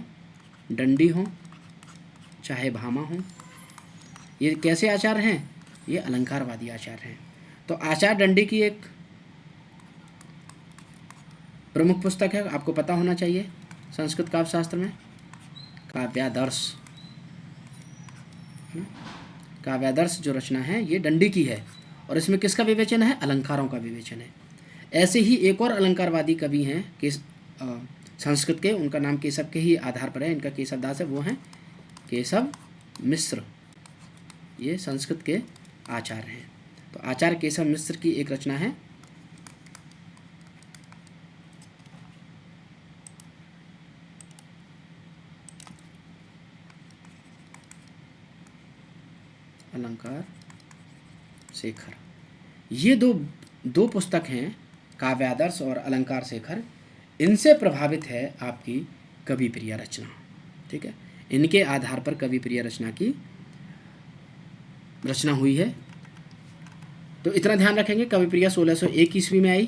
दंडी हो चाहे भामा हो, ये कैसे आचार्य हैं? ये अलंकारवादी आचार्य हैं। तो आचार्य दंडी की एक प्रमुख पुस्तक है, आपको पता होना चाहिए संस्कृत काव्य शास्त्र में, काव्यादर्श। काव्यादर्श जो रचना है ये दंडी की है, और इसमें किसका विवेचन है? अलंकारों का विवेचन है। ऐसे ही एक और अलंकारवादी कवि हैं संस्कृत के, उनका नाम केशव के ही आधार पर है, इनका केशवदास है, वो हैं केशव मिश्र। ये संस्कृत के आचार्य हैं। तो आचार्य केशव मिश्र की एक रचना है अलंकार शेखर। ये दो पुस्तक हैं, काव्यादर्श और अलंकार शेखर। इनसे प्रभावित है आपकी कवि प्रिया रचना। ठीक है, इनके आधार पर कवि प्रिया रचना की रचना हुई है। तो इतना ध्यान रखेंगे, कवि प्रिया 1601 ईस्वी में आई,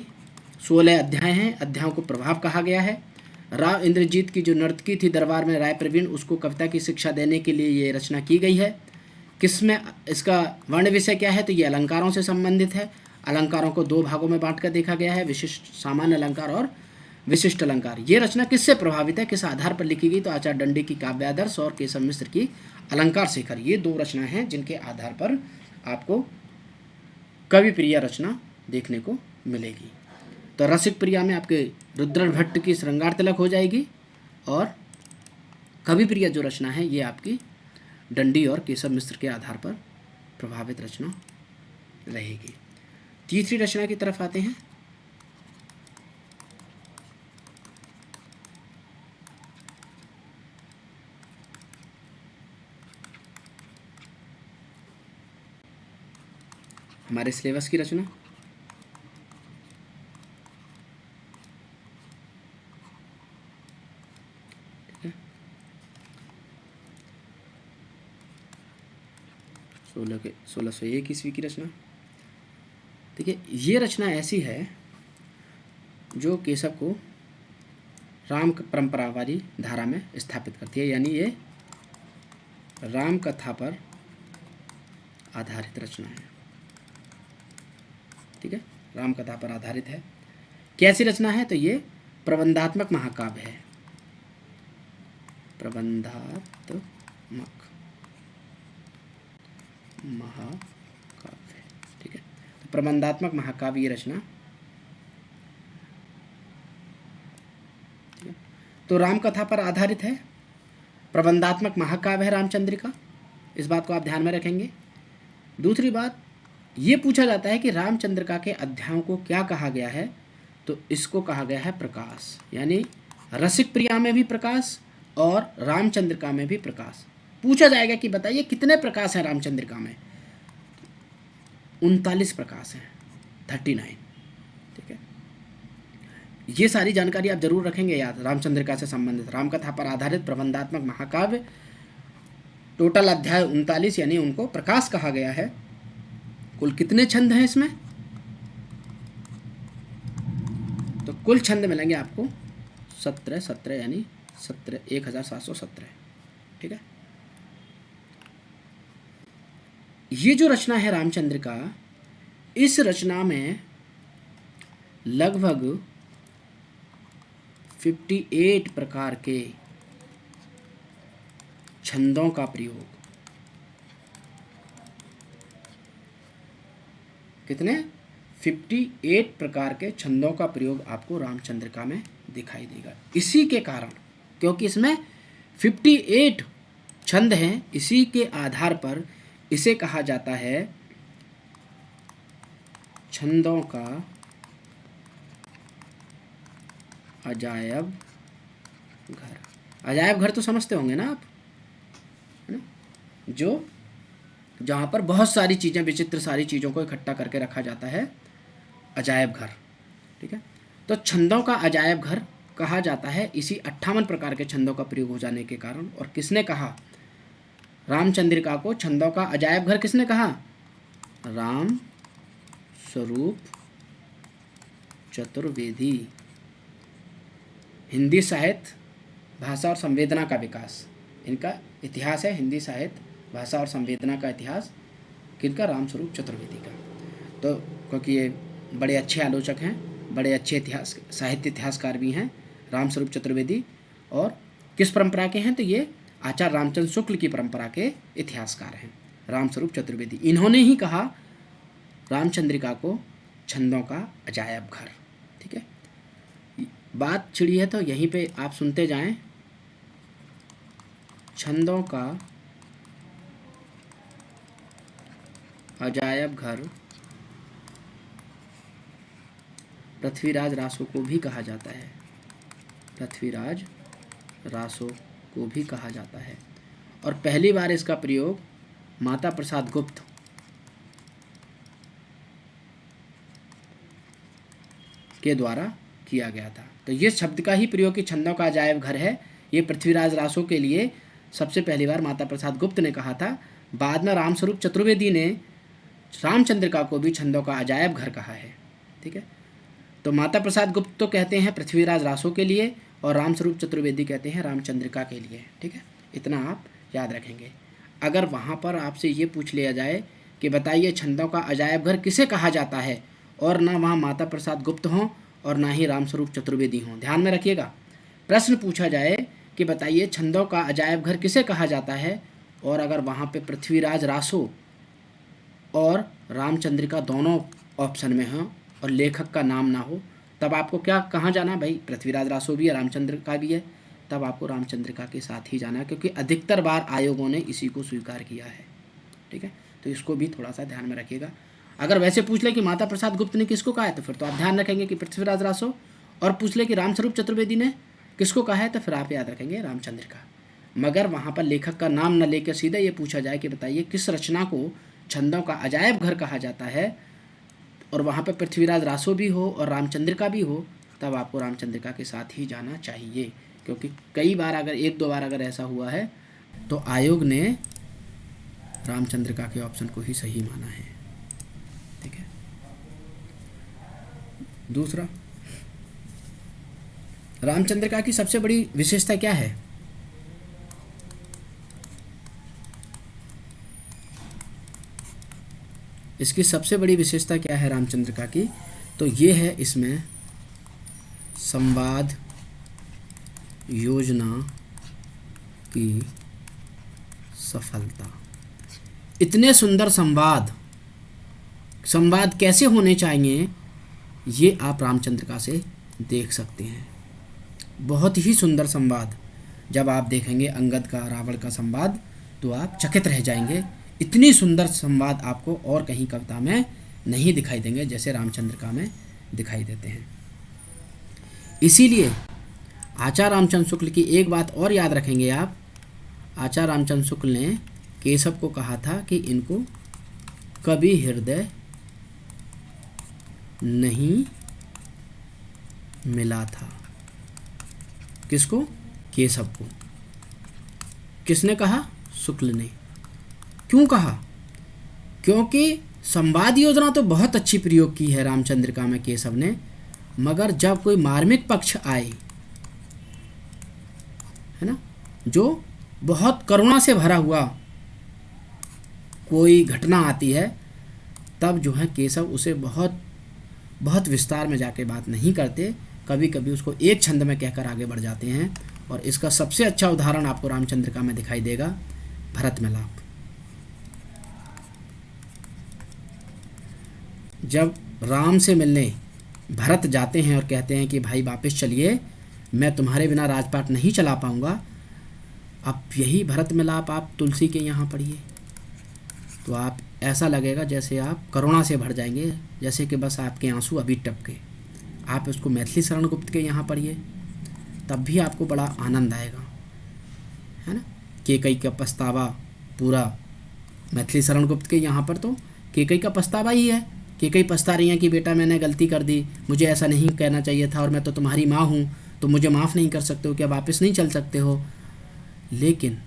16 अध्याय हैं, अध्यायों को प्रभाव कहा गया है। राव इंद्रजीत की जो नर्तकी थी दरबार में राय प्रवीण, उसको कविता की शिक्षा देने के लिए ये रचना की गई है। किस में इसका वर्ण विषय क्या है, तो ये अलंकारों से संबंधित है। अलंकारों को दो भागों में बांट कर देखा गया है, विशिष्ट सामान्य अलंकार और विशिष्ट अलंकार। ये रचना किससे प्रभावित है, किस आधार पर लिखी गई, तो आचार्य दंडी की काव्यादर्श और केशव मिश्र की अलंकार शेखर, ये दो रचना हैं जिनके आधार पर आपको कवि प्रिया रचना देखने को मिलेगी। तो रसिक प्रिया में आपके रुद्र भट्ट की श्रृंगार तिलक हो जाएगी, और कवि प्रिया जो रचना है ये आपकी दंडी और केशव मिश्र के आधार पर प्रभावित रचना रहेगी। तीसरी रचना की तरफ आते हैं। हमारे सिलेबस की रचना, ठीक है, 1601 ईस्वी की रचना। देखिए ये रचना ऐसी है जो केशव को राम परंपरा वाली धारा में स्थापित करती है, यानी ये राम कथा पर आधारित रचना है। ठीक है, राम कथा पर आधारित है। कैसी रचना है, तो ये प्रबंधात्मक महाकाव्य है, प्रबंधात्मक महाकाव्य। ठीक है, तो प्रबंधात्मक महाकाव्य ये रचना, ठीक है, तो राम कथा पर आधारित है, प्रबंधात्मक महाकाव्य है रामचंद्रिका, इस बात को आप ध्यान में रखेंगे। दूसरी बात, ये पूछा जाता है कि रामचंद्रिका के अध्यायों को क्या कहा गया है, तो इसको कहा गया है प्रकाश, यानी रसिक प्रिया में भी प्रकाश और रामचंद्रिका में भी प्रकाश। पूछा जाएगा कि बताइए कितने प्रकाश हैं रामचंद्रिका में, 39 प्रकाश हैं, 39। ठीक है, ये सारी जानकारी आप जरूर रखेंगे याद। रामचंद्रिका से संबंधित रामकथा पर आधारित प्रबंधात्मक महाकाव्य, टोटल अध्याय 39, यानी उनको प्रकाश कहा गया है। कुल कितने छंद हैं इसमें, तो कुल छंद मिलेंगे आपको 17 यानी 1717। ठीक है, ये जो रचना है रामचंद्रिका, इस रचना में लगभग 58 प्रकार के छंदों का प्रयोग, कितने 58 प्रकार के छंदों का प्रयोग आपको रामचंद्रिका में दिखाई देगा। इसी के कारण, क्योंकि इसमें 58 छंद हैं, इसी के आधार पर इसे कहा जाता है छंदों का अजायब घर। अजायब घर तो समझते होंगे ना आप, है ना, जो जहाँ पर बहुत सारी चीज़ें, विचित्र सारी चीज़ों को इकट्ठा करके रखा जाता है, अजायब घर। ठीक है, तो छंदों का अजायब घर कहा जाता है इसी 58 प्रकार के छंदों का प्रयोग हो जाने के कारण। और किसने कहा रामचंद्रिका को छंदों का अजायब घर, किसने कहा, राम स्वरूप चतुर्वेदी। हिंदी साहित्य, भाषा और संवेदना का विकास, इनका इतिहास है। हिंदी साहित्य, भाषा और संवेदना का इतिहास किनका, रामस्वरूप चतुर्वेदी का। तो क्योंकि ये बड़े अच्छे आलोचक हैं, बड़े अच्छे इतिहास साहित्य इतिहासकार भी हैं रामस्वरूप चतुर्वेदी, और किस परंपरा के हैं, तो ये आचार्य रामचंद्र शुक्ल की परंपरा के इतिहासकार हैं रामस्वरूप चतुर्वेदी। इन्होंने ही कहा रामचंद्रिका को छंदों का अजायब घर। ठीक है, बात छिड़ी है तो यहीं पे आप सुनते जाएं। छंदों का अजायब घर पृथ्वीराज रासो को भी कहा जाता है, पृथ्वीराज रासो को भी कहा जाता है। और पहली बार इसका प्रयोग माता प्रसाद गुप्त के द्वारा किया गया था। तो ये शब्द का ही प्रयोग कि छंदों का अजायब घर है, ये पृथ्वीराज रासो के लिए सबसे पहली बार माता प्रसाद गुप्त ने कहा था। बाद में रामस्वरूप चतुर्वेदी ने रामचंद्रिका को भी छंदों का अजायब घर कहा है। ठीक है, तो माता प्रसाद गुप्त तो कहते हैं पृथ्वीराज रासो के लिए, और रामस्वरूप चतुर्वेदी कहते हैं रामचंद्रिका के लिए। ठीक है, इतना आप याद रखेंगे। अगर वहाँ पर आपसे ये पूछ लिया जाए कि बताइए छंदों का अजायब घर किसे कहा जाता है, और ना वहाँ माता प्रसाद गुप्त हों और ना ही रामस्वरूप चतुर्वेदी हों। ध्यान में रखिएगा, प्रश्न पूछा जाए कि बताइए छंदों का अजायब घर किसे कहा जाता है, और अगर वहाँ पे पृथ्वीराज रासो और रामचंद्रिका दोनों ऑप्शन में हों और लेखक का नाम ना हो, तब आपको क्या कहाँ जाना? भाई पृथ्वीराज रासो भी है, रामचंद्रिका भी है, तब आपको रामचंद्रिका के साथ ही जाना है, क्योंकि अधिकतर बार आयोगों ने इसी को स्वीकार किया है। ठीक है, तो इसको भी थोड़ा सा ध्यान में रखिएगा। अगर वैसे पूछ ले कि माता प्रसाद गुप्त ने किसको कहा है, तो फिर तो आप ध्यान रखेंगे कि पृथ्वीराज रासो, और पूछ ले कि रामस्वरूप चतुर्वेदी ने किसको कहा है, तो फिर आप याद रखेंगे रामचंद्रिका। मगर वहाँ पर लेखक का नाम न लेकर सीधा ये पूछा जाए कि बताइए किस रचना को छंदों का अजायब घर कहा जाता है, और वहाँ पर पृथ्वीराज रासो भी हो और रामचंद्रिका भी हो, तब आपको रामचंद्रिका के साथ ही जाना चाहिए। क्योंकि कई बार अगर एक दो बार अगर ऐसा हुआ है तो आयोग ने रामचंद्रिका के ऑप्शन को ही सही माना है। ठीक है, दूसरा, रामचंद्रिका की सबसे बड़ी विशेषता क्या है? इसकी सबसे बड़ी विशेषता क्या है रामचंद्रिका की? तो ये है इसमें संवाद योजना की सफलता। इतने सुंदर संवाद कैसे होने चाहिए ये आप रामचंद्रिका से देख सकते हैं। बहुत ही सुंदर संवाद, जब आप देखेंगे अंगद का रावण का संवाद तो आप चकित रह जाएंगे। इतनी सुंदर संवाद आपको और कहीं कविता में नहीं दिखाई देंगे जैसे रामचंद्रिका में दिखाई देते हैं। इसीलिए आचार्य रामचंद्र शुक्ल की एक बात और याद रखेंगे आप। आचार्य रामचंद्र शुक्ल ने केशव को कहा था कि इनको कभी हृदय नहीं मिला था। किसको? केशव को। किसने कहा? शुक्ल ने। क्यों कहा? क्योंकि संवाद योजना तो बहुत अच्छी प्रयोग की है रामचंद्रिका में केशव ने, मगर जब कोई मार्मिक पक्ष आए, है ना, जो बहुत करुणा से भरा हुआ कोई घटना आती है, तब जो है केशव उसे बहुत बहुत विस्तार में जाके बात नहीं करते, कभी कभी उसको एक छंद में कहकर आगे बढ़ जाते हैं। और इसका सबसे अच्छा उदाहरण आपको रामचंद्रिका में दिखाई देगा, भरत मिलाप। जब राम से मिलने भरत जाते हैं और कहते हैं कि भाई वापस चलिए, मैं तुम्हारे बिना राजपाट नहीं चला पाऊंगा, अब यही भरत मिलाप आप तुलसी के यहाँ पढ़िए, तो आप ऐसा लगेगा जैसे आप करुणा से भर जाएंगे, जैसे कि बस आपके आंसू अभी टपके। आप उसको मैथिली शरण गुप्त के यहाँ पढ़िए, तब भी आपको बड़ा आनंद आएगा, है ना। केकई का पछतावा पूरा मैथिली शरण गुप्त के यहाँ पर तो केकई का पछतावा ही है। केकई पछता रही हैं कि बेटा मैंने गलती कर दी, मुझे ऐसा नहीं कहना चाहिए था, और मैं तो तुम्हारी माँ हूँ, तो मुझे माफ़ नहीं कर सकते हो, क्या वापस नहीं चल सकते हो। लेकिन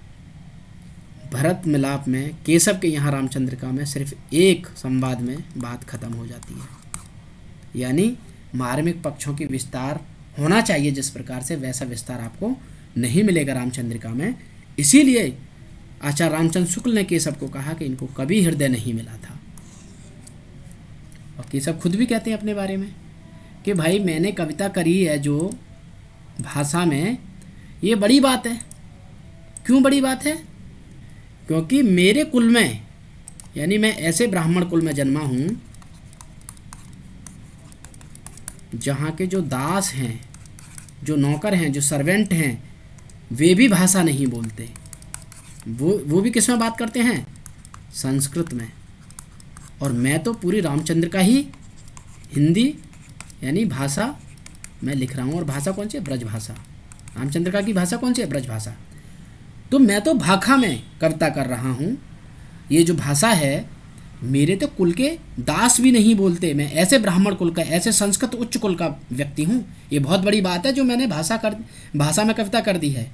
भरत मिलाप में केशव के यहाँ रामचंद्रिका में सिर्फ एक संवाद में बात खत्म हो जाती है। यानी मार्मिक पक्षों की विस्तार होना चाहिए जिस प्रकार से, वैसा विस्तार आपको नहीं मिलेगा रामचंद्रिका में। इसीलिए आचार्य रामचंद्र शुक्ल ने केशव को कहा कि इनको कभी हृदय नहीं मिला था। और केशव खुद भी कहते हैं अपने बारे में कि भाई मैंने कविता करी है जो भाषा में, ये बड़ी बात है। क्यों बड़ी बात है? क्योंकि मेरे कुल में, यानी मैं ऐसे ब्राह्मण कुल में जन्मा हूँ जहाँ के जो दास हैं, जो नौकर हैं, जो सर्वेंट हैं, वे भी भाषा नहीं बोलते। वो भी किस में बात करते हैं? संस्कृत में। और मैं तो पूरी रामचंद्र का ही हिंदी यानी भाषा मैं लिख रहा हूँ। और भाषा कौन सी है? ब्रज भाषा। रामचंद्रिका की भाषा कौन सी है? ब्रज भाषा। तो मैं तो भाखा में कविता कर रहा हूँ। ये जो भाषा है, मेरे तो कुल के दास भी नहीं बोलते। मैं ऐसे ब्राह्मण कुल का, ऐसे संस्कृत उच्च कुल का व्यक्ति हूँ। ये बहुत बड़ी बात है जो मैंने भाषा में कविता कर दी है।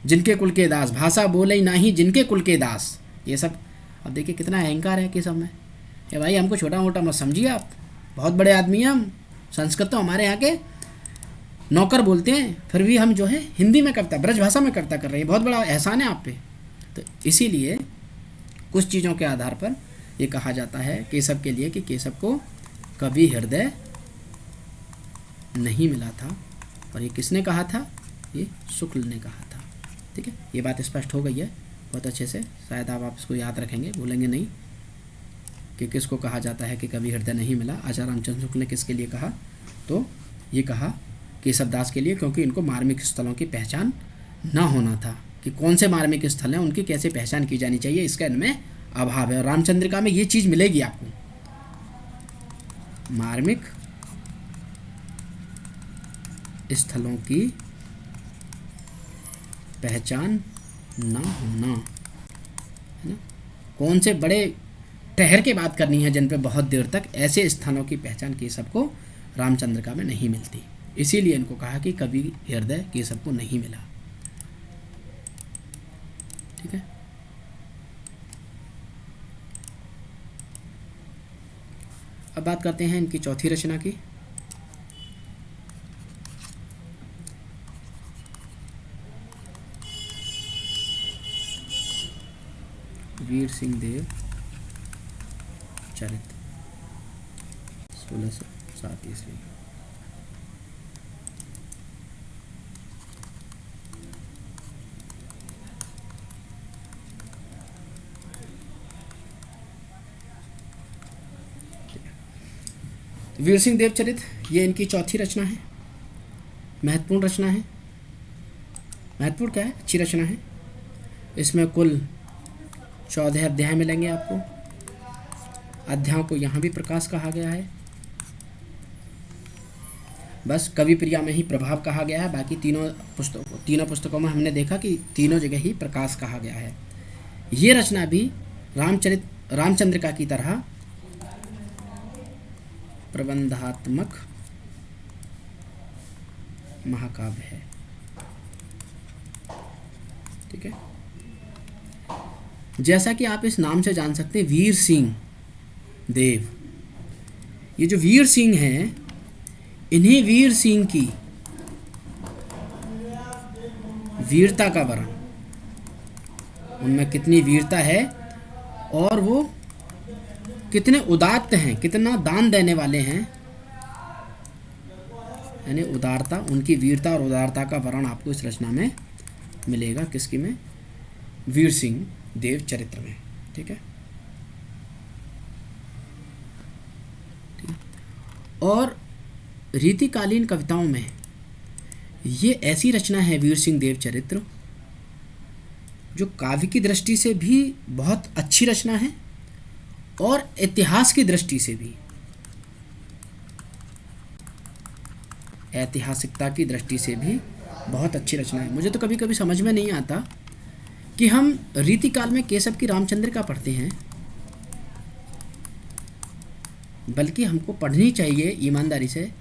जिनके कुल के दास, भाषा बोले ही नहीं जिनके कुल के दास। ये सब अब देखिए कितना अहंकार है कि सब में। ये भाई हमको छोटा मोटा मत समझिए, आप बहुत बड़े आदमी हैं हम। संस्कृत तो हमारे यहाँ के नौकर बोलते हैं, फिर भी हम जो है हिंदी में कविता, ब्रज भाषा में कविता कर रहे हैं। बहुत बड़ा एहसान है आप पे। तो इसीलिए कुछ चीज़ों के आधार पर ये कहा जाता है केशव के लिए कि केशव को कभी हृदय नहीं मिला था। और ये किसने कहा था? ये शुक्ल ने कहा था। ठीक है, ये बात स्पष्ट हो गई है बहुत अच्छे से। शायद आप इसको याद रखेंगे, भूलेंगे नहीं कि किसको कहा जाता है कि कभी हृदय नहीं मिला। आचार्य रामचंद्र शुक्ल ने किसके लिए कहा? तो ये कहा केशव दास के लिए, क्योंकि इनको मार्मिक स्थलों की पहचान ना होना था कि कौन से मार्मिक स्थल हैं, उनकी कैसे पहचान की जानी चाहिए, इसका इनमें अभाव है। और रामचंद्रिका में ये चीज़ मिलेगी आपको, मार्मिक स्थलों की पहचान ना होना, है ना। कौन से बड़े ठहर के बात करनी है जिन पे बहुत देर तक, ऐसे स्थानों की पहचान केशव को रामचंद्रिका में नहीं मिलती। इसीलिए इनको कहा कि कभी हृदय केशव को नहीं मिला। ठीक है, अब बात करते हैं इनकी चौथी रचना की। वीर सिंह देव चरित्र 1607 ईस्वी। वीर सिंह देव चरित्र ये इनकी चौथी रचना है। महत्वपूर्ण रचना है। महत्वपूर्ण क्या है? अच्छी रचना है। इसमें कुल 14 अध्याय मिलेंगे आपको। अध्यायों को यहाँ भी प्रकाश कहा गया है, बस कवि प्रिया में ही प्रभाव कहा गया है। बाकी तीनों पुस्तकों में हमने देखा कि तीनों जगह ही प्रकाश कहा गया है। ये रचना भी रामचंद्रिका की तरह प्रबंधात्मक महाकाव्य है। ठीक है, जैसा कि आप इस नाम से जान सकते हैं, वीर सिंह देव। ये जो वीर सिंह हैं, इन्हीं वीर सिंह की वीरता का वर्णन, उनमें कितनी वीरता है और वो कितने उदात्त हैं, कितना दान देने वाले हैं, यानी उदारता, उनकी वीरता और उदारता का वर्णन आपको इस रचना में मिलेगा। किसकी में? वीर सिंह देव चरित्र में। ठीक है, और रीतिकालीन कविताओं में ये ऐसी रचना है वीर सिंह देव चरित्र, जो काव्य की दृष्टि से भी बहुत अच्छी रचना है और इतिहास की दृष्टि से भी, ऐतिहासिकता की दृष्टि से भी बहुत अच्छी रचना है। मुझे तो कभी कभी समझ में नहीं आता कि हम रीतिकाल में केशव की रामचंद्रिका पढ़ते हैं, बल्कि हमको पढ़नी चाहिए ईमानदारी से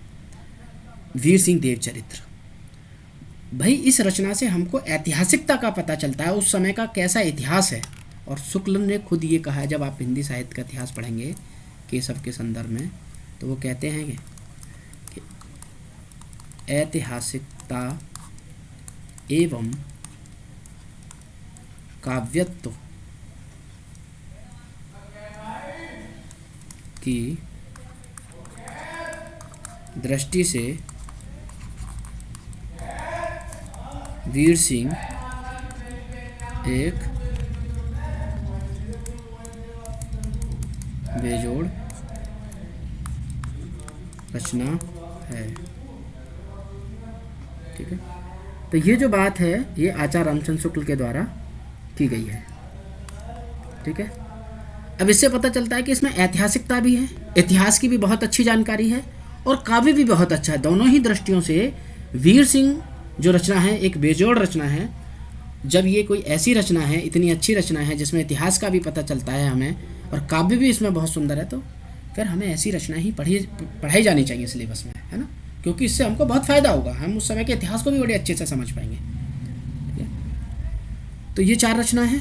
वीर सिंह देव चरित्र। भाई, इस रचना से हमको ऐतिहासिकता का पता चलता है, उस समय का कैसा इतिहास है। और शुक्ल ने खुद ये कहा है, जब आप हिंदी साहित्य का इतिहास पढ़ेंगे केशव के संदर्भ में, तो वो कहते हैं कि ऐतिहासिकता एवं काव्यत्व की दृष्टि से वीर सिंह एक बेजोड़ रचना है। ठीक है, तो ये जो बात है ये आचार्य रामचंद्र शुक्ल के द्वारा की गई है। ठीक है, अब इससे पता चलता है कि इसमें ऐतिहासिकता भी है, इतिहास की भी बहुत अच्छी जानकारी है और काव्य भी बहुत अच्छा है। दोनों ही दृष्टियों से वीर सिंह जो रचना है एक बेजोड़ रचना है। जब ये कोई ऐसी रचना है, इतनी अच्छी रचना है जिसमें इतिहास का भी पता चलता है हमें और काव्य भी इसमें बहुत सुंदर है, तो फिर हमें ऐसी रचना ही पढ़ाई जानी चाहिए सिलेबस में, है ना, क्योंकि इससे हमको बहुत फ़ायदा होगा। हम उस समय के इतिहास को भी बड़े अच्छे से समझ पाएंगे। ठीक है, तो ये 4 रचना है।